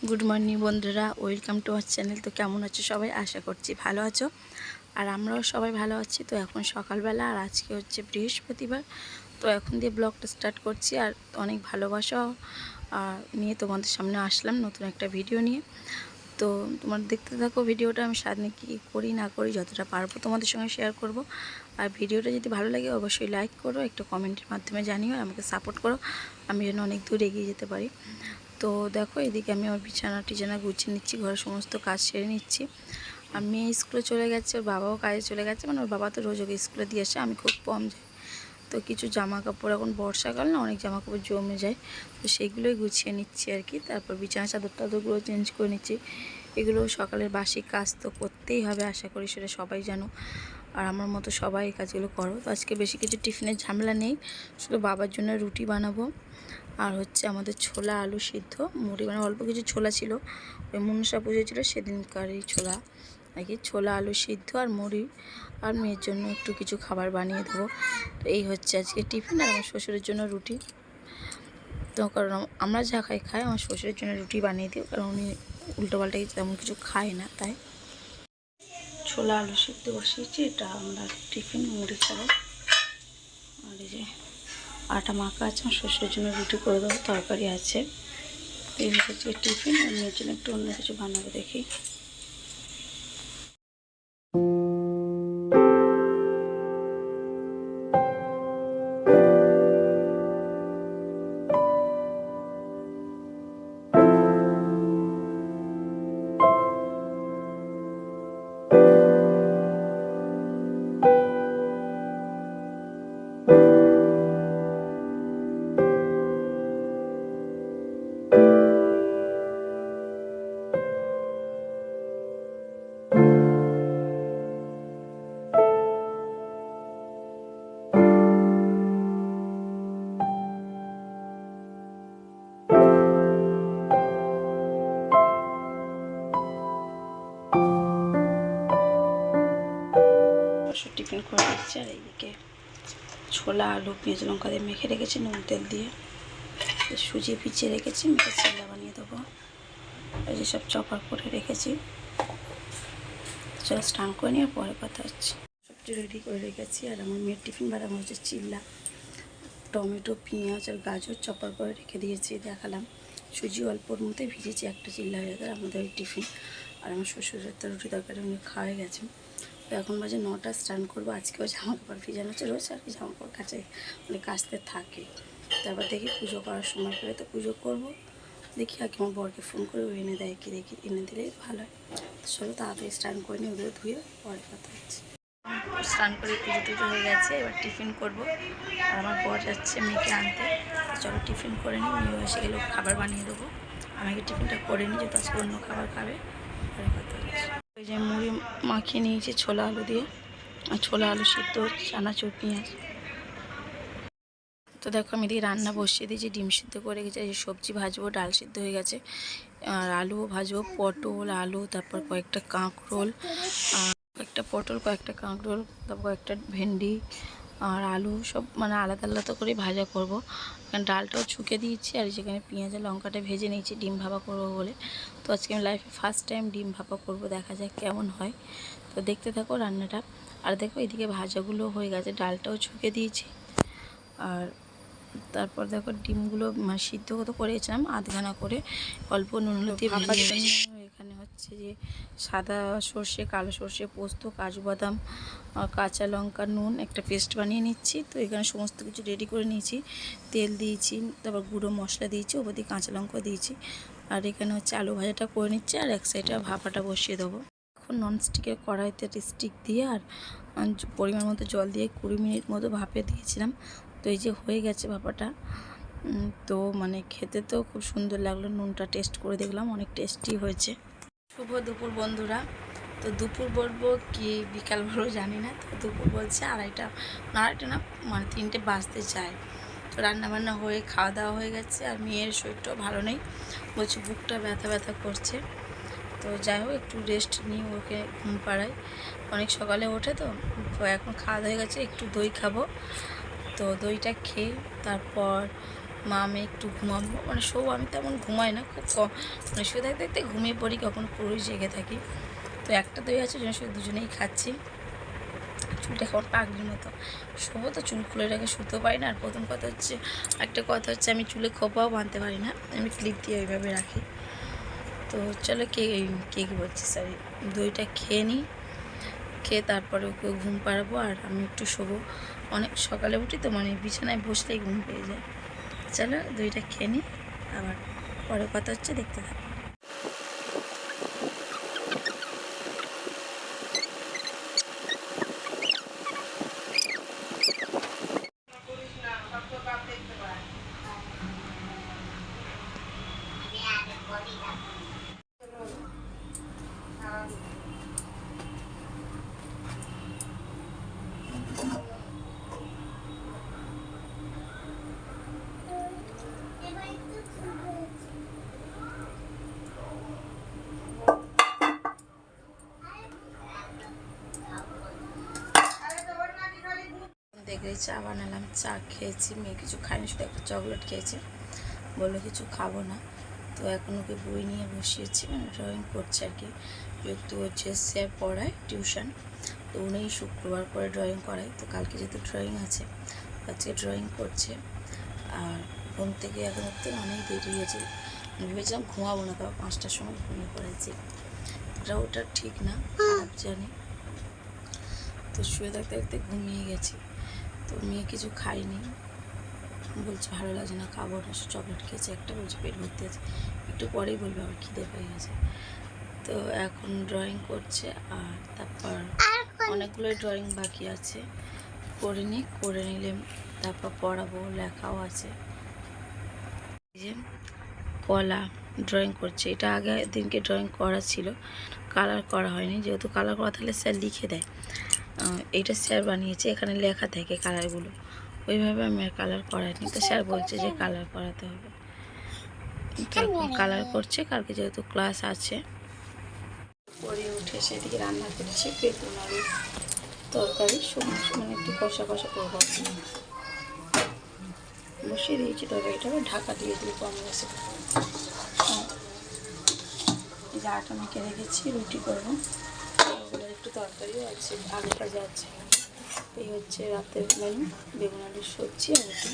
Good morning বন্ধুরা, welcome to our channel. তো কেমন আছো সবাই? আশা করছি ভালো আছো, আর আমরাও সবাই ভালো আছি। তো এখন সকালবেলা, আর আজকে হচ্ছে বৃহস্পতিবার। তো এখন দিয়ে ব্লগটা স্টার্ট করছি, আর অনেক ভালোবাসা নিয়ে তোমাদের সামনে আসলাম নতুন একটা ভিডিও নিয়ে। তো তোমার দেখতে থাকো ভিডিওটা। আমি সারাদিন কী করি না করি যতটা পারবো তোমাদের সঙ্গে শেয়ার করব। আর ভিডিওটা যদি ভালো লাগে অবশ্যই লাইক করো, একটা কমেন্টের মাধ্যমে জানিও, আমাকে সাপোর্ট করো, আমি যেন অনেক দূর এগিয়ে যেতে পারি। তো দেখো, এদিকে আমি আমার বিছানা গুছিয়ে নিচ্ছি, ঘরের সমস্ত কাজ সেরে নিচ্ছি। আর মেয়ে স্কুলে চলে গেছে, ওর বাবাও কাজে চলে গেছে, মানে ওর বাবা তো রোজ ওকে স্কুলে দিয়ে আসে, আমি খুব কম যাই। তো কিছু জামা কাপড়, এখন বর্ষাকাল না, অনেক জামা কাপড় জমে যায়, তো সেইগুলোই গুছিয়ে নিচ্ছি আর কি। তারপর বিছানা চাদরগুলো চেঞ্জ করে নিচ্ছি। এগুলো সকালের বাসি কাজ, তো করতেই হবে, আশা করি সেটা সবাই জানো, আর আমার মতো সবাই এই কাজগুলো করো। তো আজকে বেশি কিছু টিফিনের ঝামেলা নেই, শুধু বাবার জন্য রুটি বানাবো, আর হচ্ছে আমাদের ছোলা আলু সিদ্ধ মুড়ি, মানে অল্প কিছু ছোলা ছিল, ওই মনসা পুজো ছিল সেদিনকারই ছোলা আর কি। ছোলা আলু সিদ্ধ আর মুড়ি, আর মেয়ের জন্য একটু কিছু খাবার বানিয়ে দেবো। তো এই হচ্ছে আজকে টিফিন। আর আমার শ্বশুরের জন্য রুটি। তো কারণ আমরা যা খাই, আমার শ্বশুরের জন্য রুটি বানিয়ে দিই, কারণ উনি উল্টোপাল্টা তেমন কিছু খায় না, তাই। ছোলা আলু সিদ্ধ বসিয়েছি, এটা আমরা টিফিন মুড়ি খাবো। আর এই যে আটা মাখা আছে, আমার শ্বশুরের জন্য রুটি করে দেবো, তরকারি আছে। এই হচ্ছে টিফিন। আর মেয়ের জন্য একটু অন্য কিছু বানাবো, দেখি। টিফিন করে দিচ্ছি। আর এইদিকে ছোলা আলু পেঁয়াজ লঙ্কা দিয়ে মেখে রেখেছি, নুন তেল দিয়ে। সুজি ভিজিয়ে রেখেছি, মেখে চিল্লা বানিয়ে দেবো। এই যে সব চপার করে রেখেছি। চলো স্নান করে নিয়ে পরে কথা হচ্ছে। সবজি রেডি করে রেখেছি। আর আমার মেয়ের টিফিন বানানো হচ্ছে চিল্লা, টমেটো পেঁয়াজ আর গাজর চপার করে রেখে দিয়েছি, দেখালাম। সুজি অল্পর মধ্যে ভিজেছি, একটা চিল্লা হয়ে গেছে আমাদের ওই টিফিন। আর আমার শ্বশুরের তো রুটি তরকারি উনি খাওয়া গেছেন। তো এখন বাজে 9টা, স্নান করবো। আজকেও জামা কাপড় ভিজানো হচ্ছে, রোজ আর কি জামা কাপড় মানে কাচতে থাকে। তারপর দেখি পুজো করার সময় পেলে তো পুজো করবো। দেখি আগে আমার বরকে ফোন করে ও এনে দেয় কি, দেখি এনে দিলেই ভালো হয়। চলো তাড়াতাড়ি স্নান করে নিয়ে ওগুলো ধুয়ে পরে কথা হচ্ছে। স্নান করে পুজো টুজো হয়ে গেছে, এবার টিফিন করব। আর আমার বর যাচ্ছে মেয়েকে আনতে। তো চলো টিফিন করে নিই, মেয়েও এসে গেলেও খাবার বানিয়ে দেবো। আমাকে টিফিনটা করে নিই, যেহেতু আজকে অন্য খাবার খাবে। পরে কথা হচ্ছে। ওই যে মুড়ি মাখিয়ে নিয়েছি ছোলা আলু দিয়ে, আর ছোলা আলু সিদ্ধ, চানাচুর পেঁয়াজ। তো দেখো আমি এদিকে রান্না বসিয়ে দিয়েছি, ডিম সিদ্ধ করে গেছে, এই সবজি ভাজবো, ডাল সিদ্ধ হয়ে গেছে, আর আলুও ভাজবো, পটল আলু, তারপর কয়েকটা কাঁকরোল, কয়েকটা পটল, কয়েকটা কাঁকরোল, তারপর কয়েকটা ভেন্ডি আর আলু, সব মানে আলাদা আলাদা করে ভাজা করব। এখানে ডালটাও ছুঁকে দিয়েছি, আর যেখানে পেঁয়াজ আর লঙ্কাটা ভেজে নিয়েছি ডিম ভাপা করবো বলে। তো আজকে আমি লাইফে ফার্স্ট টাইম ডিম ভাপা করব, দেখা যাক কেমন হয়। তো দেখতে থাকো রান্নাটা। আর দেখো এদিকে ভাজাগুলো হয়ে গেছে, ডালটাও ছুঁকে দিয়েছি। আর তারপর দেখো ডিমগুলো সিদ্ধ তো করেছিলাম আধখানা করে, অল্প নুন দিয়ে ভাপার জন্য। এখানে হচ্ছে যে সাদা সর্ষে, কালো সর্ষে, পোস্ত, কাজু বাদাম, কাঁচা লঙ্কা, নুন একটা পেস্ট বানিয়ে নিচ্ছি। তো এখানে সমস্ত কিছু রেডি করে নিয়েছি, তেল দিয়েছি, তারপর গুঁড়ো মশলা দিয়েছি, ওপর দিয়ে কাঁচা লঙ্কা দিয়েছি। আর এখানে হচ্ছে আলু ভাজাটা করে নিচ্ছি, আর এক সাইডে ভাপাটা বসিয়ে দেবো। এখন ননস্টিকের কড়াইতে স্টিক দিয়ে আর পরিমাণ মতো জল দিয়ে 20 মিনিট মতো ভাপে দিয়েছিলাম। তো এই যে হয়ে গেছে ভাপাটা। তো মানে খেতে তো খুব সুন্দর লাগলো, নুনটা টেস্ট করে দেখলাম, অনেক টেস্টি হয়েছে। শুভ দুপুর বন্ধুরা। তো দুপুর বলবো কি বিকাল বলবো জানি না, তো দুপুর বলছে আড়াইটা না, মানে 3টে বাজতে চায়। তো রান্নাবান্না হয়ে খাওয়া দাওয়া হয়ে গেছে, আর মেয়ের শরীরটাও ভালো নেই, বলছে বুকটা ব্যথা ব্যথা করছে। তো যাই হোক একটু রেস্ট নিই, ওকে ঘুম পাড়াই, অনেক সকালে ওঠে। তো এখন খাওয়া দাওয়া হয়ে গেছে, একটু দই খাবো। তো দইটা খেয়ে তারপর মা আমি একটু ঘুমাবো, মানে শোবো। আমি তেমন ঘুমাই না, খুব কম, মানে শুয়ে থাকতে থাকতে ঘুমিয়ে পড়ি, কখনো পুরোই জেগে থাকি। তো একটা দই আছে, শুধু দুজনেই খাচ্ছি। চুলটা কেমন পাগলির মতো, শোবো তো চুল খুলে রেখে শুতেও পারি না। আর প্রথম কথা হচ্ছে, একটা কথা হচ্ছে আমি চুলে খোপাও বাঁধতে পারি না, আমি ক্লিপ দিয়ে ওইভাবে রাখি। তো চলো কে কি বলছি, সরি, দইটা খেয়ে নিই, খেয়ে তারপরে ওকে ঘুম পাড়াবো আর আমি একটু শোবো। অনেক সকালে উঠি তো, মানে বিছানায় বসলেই ঘুম পেয়ে যায়। চলো দইটা খেয়ে নিই, আবার পরে কথা হচ্ছে, দেখতে থাকো। দেখে চা বানালাম, চা খেয়েছি, মেয়ে কিছু খায়নি, শুধু একটা চকলেট খেয়েছে, বললো কিছু খাবো না। তো এখন ওকে বই নিয়ে বসিয়েছি, মানে ড্রয়িং করছে আর কি, যেহেতু হচ্ছে স্যার পড়ায় টিউশন, তো উনি শুক্রবার করে ড্রয়িং করায়, তো কালকে যেহেতু ড্রয়িং আছে আজকে ড্রয়িং করছে। আর ঘুম থেকে এখন উঠতে অনেক দেরি হয়েছে, ভেবেছিলাম ঘুমাবো না, তারপর 5টার সময় ঘুমিয়ে পড়েছি। ওটা ঠিক না, খারাপ জানি। তো শুয়ে থাকতে থাকতে ঘুমিয়ে গেছি। তো মেয়ে কিছু খাইনি, বলছে ভালো লাগছে না, খাবো না, সে চকলেট খেয়েছে একটা, বলছে পেট ভর্তি আছে, একটু পরেই বলবে আমার খিদে পেয়ে গেছে। তো এখন ড্রয়িং করছে, আর তারপর অনেকগুলো ড্রয়িং বাকি আছে, করে নিলে তারপর পড়াবো, লেখাও আছে। এই যে কলা ড্রয়িং করছে, এটা আগে দিনকে ড্রয়িং করা ছিল, কালার করা হয়নি, যেহেতু কালার করা থাকলে স্যার লিখে দেয়। এইটা স্যার বানিয়েছে, এখানে লেখা থাকে কালারগুলো, ওইভাবে আমি আর কালার করাইনি, তো স্যার বলছে যে কালার করাতে হবে। তো এখন কালার করছে, কালকে যেহেতু ক্লাস আছে। পরে উঠে সেদিকে রান্না করছি বেগুন আলু তরকারি, মানে একটু কষা কষা করবো, বসিয়ে দিয়েছি তরকারিটা, ঢাকা দিয়ে দিয়ে কম গেছে। এই যে আটা মেখে রেখেছি, রুটি করবো, ওগুলোর একটু তরকারিও আছে, আলু ভাজা আছে। এই হচ্ছে রাতের মেনু, বেগুন আলুর সবজি আর রুটি।